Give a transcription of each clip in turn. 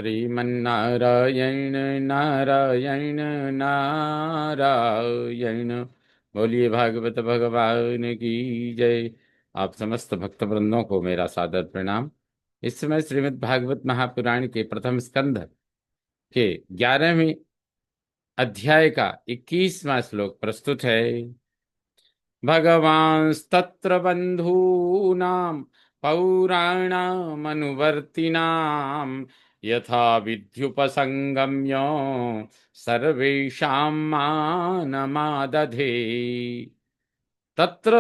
श्रीमन्नारायण नारायण नारायण। बोलिए भागवत भगवान की जय। आप समस्त भक्त वृंदों को मेरा सादर प्रणाम। इस समय श्रीमद् भागवत महापुराण के प्रथम स्कंध के 11वें अध्याय का 21वां श्लोक प्रस्तुत है। भगवांस्तत्र बन्धूनां पौराणामनुवर्तिनां यथा विद्युपसंगम्य सर्वेषां मानमादधे। तत्र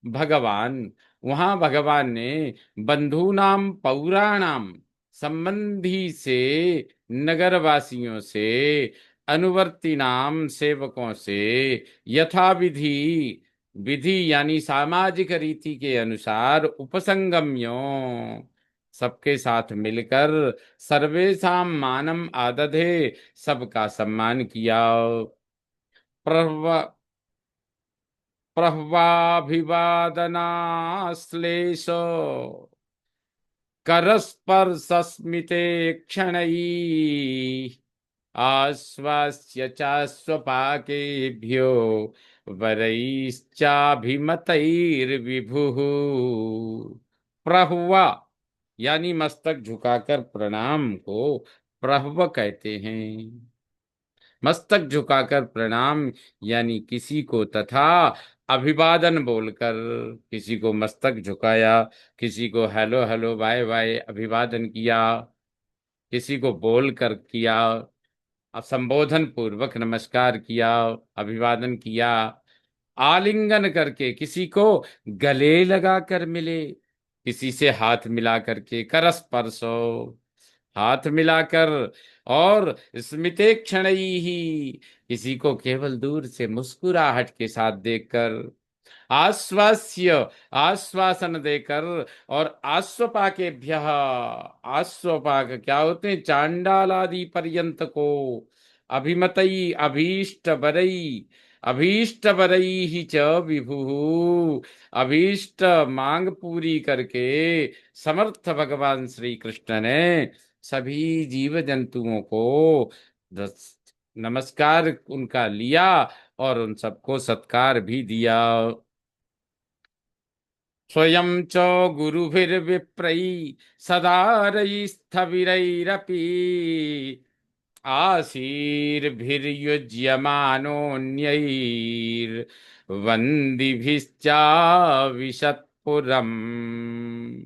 भगवान, वहां भगवान ने बंधुनाम पौराणाम, संबंधी से, नगरवासियों से, अनुवर्ती नाम सेवकों से, यथा विधि, विधि यानी सामाजिक रीति के अनुसार, उपसंगम्यो सबके साथ मिलकर, सर्वेशाम मानम आदधे सबका सम्मान किया। प्रव प्रह्वाभिवादनाश्लेष करस्पर्शस्मिते क्षणैः आश्वास्य चाश्वपाकेभ्यो वरैश्चाभिमतैर्विभुः। प्रह्वा यानी मस्तक झुकाकर प्रणाम को प्रह्व कहते हैं। मस्तक झुकाकर प्रणाम यानी किसी को, तथा अभिवादन बोलकर किसी को मस्तक झुकाया, किसी को हेलो हेलो बाय बाय अभिवादन किया, किसी को बोलकर किया, संबोधन पूर्वक नमस्कार किया, अभिवादन किया, आलिंगन करके किसी को गले लगा कर मिले, किसी से हाथ मिला करके, करस्पर्शो हाथ मिलाकर, और स्मिते क्षण ही किसी को केवल दूर से मुस्कुराहट के साथ देखकर, आश्वास्य आश्वासन देकर, और आश्वपाकेभ्य, आश्वपाक क्या होते हैं, चांडालादि पर्यंत को, अभिमतई अभीष्ट बरई, अभीष्ट बरई ही च विभु, अभीष्ट मांग पूरी करके समर्थ भगवान श्री कृष्ण ने सभी जीव जंतुओं को नमस्कार उनका लिया और उन सबको सत्कार भी दिया। स्वयं च गुरुभिर्विप्रैः सदारैस्तविरैरपि आशीर्भिर्युज्यमानोऽन्यैर्वन्दिभिश्चाविशत्पुरम्।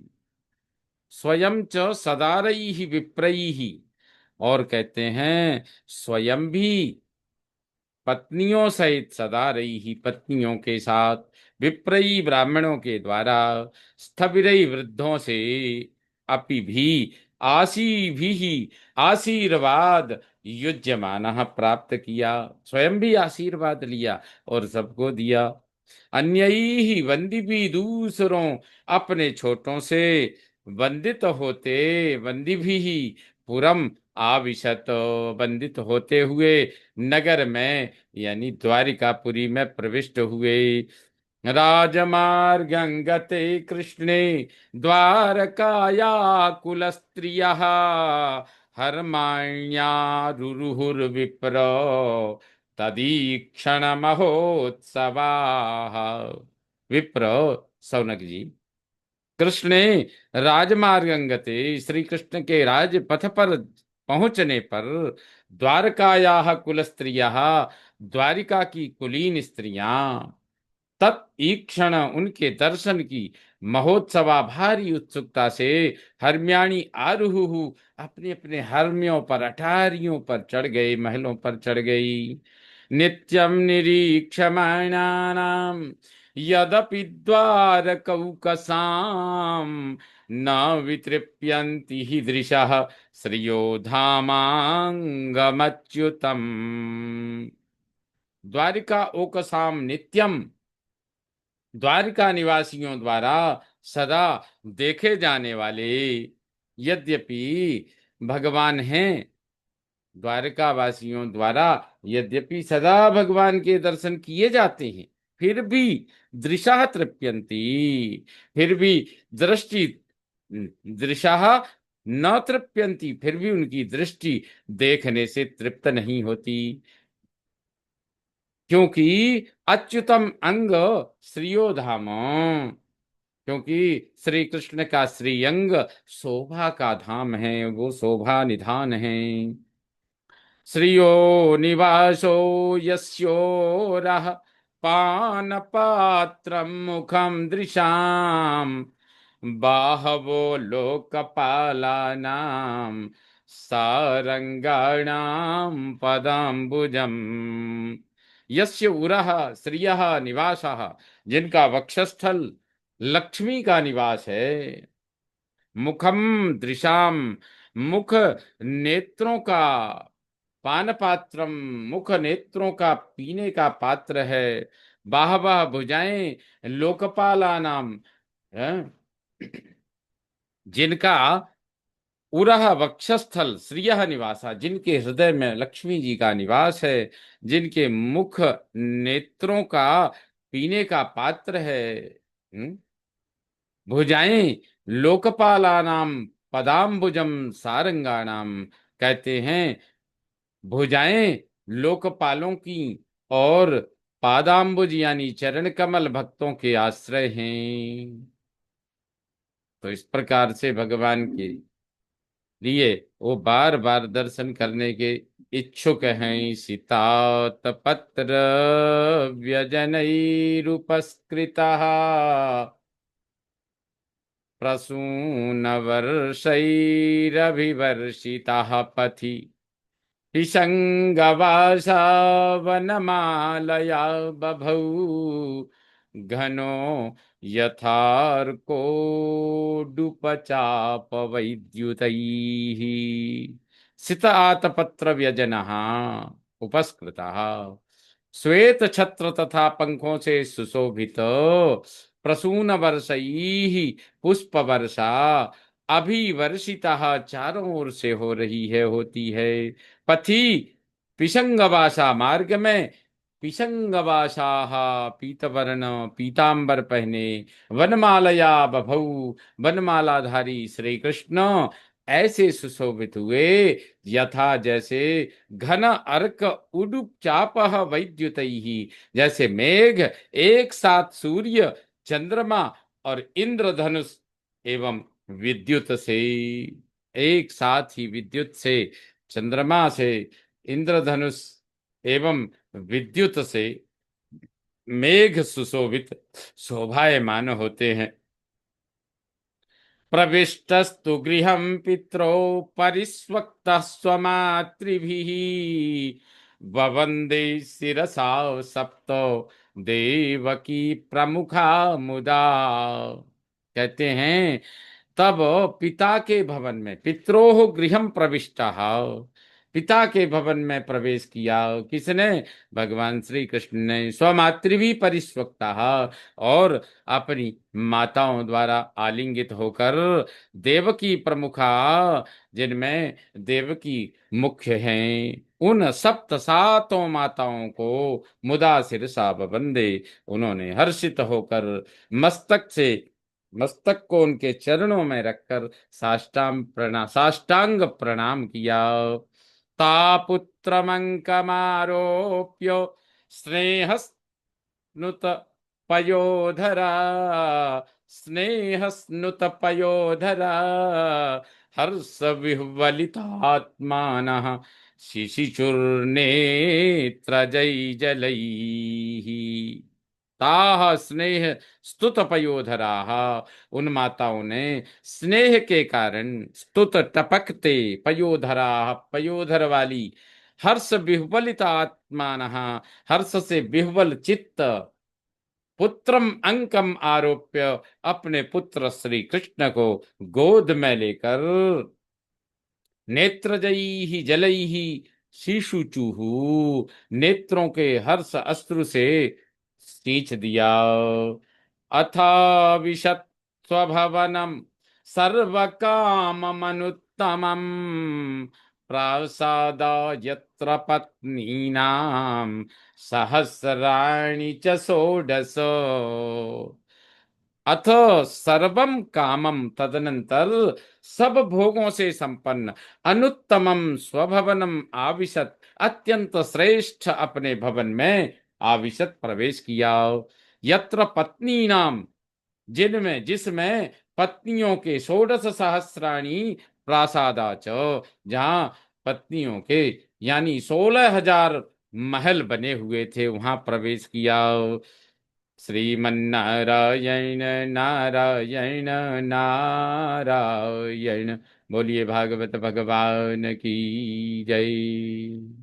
स्वयं च सदारैः विप्रैः, और कहते हैं स्वयं भी पत्नियों सहित, सदा रही ही पत्नियों के साथ, विप्रयी ब्राह्मणों के द्वारा, स्थविरई वृद्धों से, अपि भी, आशी भी, आशीर्वाद युज्यमान प्राप्त किया, स्वयं भी आशीर्वाद लिया और सबको दिया। अन्य ही वंदी भी, दूसरों अपने छोटों से वंदित होते, वंदी भी पुरम आविशत, वंदित होते हुए नगर में यानी द्वारिकापुरी में प्रविष्ट हुए। राजमार्गं गते कृष्णे द्वारकाया कुल स्त्रियः हर्माण्यारुरुहुर्विप्र तदीक्षण महोत्सवाः। विप्र, सौनक जी, कृष्ण ने राजमार्ग अंगते, श्री कृष्ण के राज पथ पर पहुंचने पर, द्वारकाया कुल स्त्रिया, द्वारिका की कुलीन स्त्रियां, तत्ईक्षण उनके दर्शन की महोत्सवा भारी उत्सुकता से, हर्म्याणी आरुहु अपने अपने हर्म्यों पर, अटारियों पर चढ़ गए, महलों पर चढ़ गई। नित्यं निरीक्षमाणानां यदपि द्वारकौकसां न वितृप्यन्ति हि दृशः श्रियो धामांगमच्युतम्। द्वारिका ओकसाम नित्यम, द्वारिका निवासियों द्वारा सदा देखे जाने वाले, यद्यपि भगवान हैं, द्वारिका वासियों द्वारा यद्यपि सदा भगवान के दर्शन किए जाते हैं, फिर भी दृशा तृप्यंती, फिर भी दृष्टि, दृशा न तृप्यंती, फिर भी उनकी दृष्टि देखने से तृप्त नहीं होती। क्योंकि अच्युतम अंग श्रियो धाम, क्योंकि श्री कृष्ण का श्रीअंग शोभा का धाम है, वो शोभा निधान है। श्रियो निवासो यस्योरः पानपात्रं मुखं दृशाम् बाहवो लोकपालानां सारंगाणां पदाम्बुजम्। यस्य उरः श्रियः निवासः, जिनका वक्षस्थल लक्ष्मी का निवास है। मुखम दृशाम, मुख नेत्रों का, पान पात्रम, मुख नेत्रों का पीने का पात्र है। बाहवा भुजाएं लोकपाला नाम, जिनका उरह वक्षस्थल श्रियः निवासा, जिनके हृदय में लक्ष्मी जी का निवास है, जिनके मुख नेत्रों का पीने का पात्र है। हम्म? भुजाएं लोकपालानाम पदाम्बुजम सारंगाणाम, कहते हैं भुजाएं लोकपालों की और पादाम्बुज यानी चरण कमल भक्तों के आश्रय हैं। तो इस प्रकार से भगवान के लिए वो बार बार दर्शन करने के इच्छुक हैं। सीतात पत्र व्यजनैरुपस्कृतः प्रसूनवर्षैरभिवर्षितः पथि पिशङ्गवासा वनमालया बभौ घनो यथार्कोडुपचापवैद्युतैः सित आतपत्र व्यजनः उपस्कृतः श्वेत छत्र तथा पंखों से सुशोभित प्रसून वर्षैः पुष्प वर्षा अभिवर्षिता चारों ओर से हो रही है, होती है। पथि पिशंगवासा, मार्ग में पिशंगवासाः पीतवर्ण पीतांबर पहने वनमालया बभौ, वनमालाधारी श्री कृष्ण ऐसे सुशोभित हुए यथा जैसे घन अर्क उडुप चापह वैद्युतैः, जैसे मेघ एक साथ सूर्य चंद्रमा और इंद्रधनुष एवं विद्युत से, एक साथ ही विद्युत से, चंद्रमा से, इंद्रधनुष एवं विद्युत से मेघ सुशोभित शोभायमान होते हैं। प्रविष्टस्तु गृहं पित्रो परिष्वक्तः स्वमातृभिः ववन्दे शिरसा सप्तो देवकी प्रमुखा मुदा, कहते हैं तब पिता के भवन में, पित्रोह गृहम प्रविष्टः, पिता के भवन में प्रवेश किया। किसने? भगवान श्री कृष्ण ने। स्वमातृभी परिष्वक्ता, और अपनी माताओं द्वारा आलिंगित होकर देवकी प्रमुखा, जिनमें देवकी मुख्य हैं, उन सप्त सातों माताओं को मुदा सिरसा बंदे, उन्होंने हर्षित होकर मस्तक को उनके चरणों में रखकर साष्टांग प्रणाम किया। तापुत्रमंकमारोप्य स्नेहस्नुत पयोधरा, स्नेहस्नुत पयोधरा हर्ष विह्वलितात्मानः शिशिचुर्नेत्र जै जलैः। ताह स्नेह स्तुत पयोधराः, उन माताओं ने स्नेह के कारण स्तुत टपकते पयोधरा, पयोधर वाली, हर्ष विह्वलित आत्मानः, हर्ष से विह्वल चित्त, पुत्रम अंकम आरोप्य, अपने पुत्र श्री कृष्ण को गोद में लेकर, नेत्रजयी जलैहि शिशुचुहु, नेत्रों के हर्ष अश्रु से सींच दिया। अथा विशत स्वभवनम सर्व काममनुत्तमम प्रासादा यत्र पत्नीनाम सहस्राणि च षोडश। अथ सर्वम कामम, तदनंतर सब भोगों से संपन्न, अनुत्तमम स्वभवनम आविशत, अत्यंत श्रेष्ठ अपने भवन में आविशत प्रवेश किया। यत्र पत्नी नाम, जिनमें जिसमें पत्नियों के षोडश सहस्राणी प्रासादाच, जहाँ पत्नियों के यानी 16,000 महल बने हुए थे, वहां प्रवेश किया। श्रीमन्नारायण नारायण नारायण। बोलिए भागवत भगवान की जय।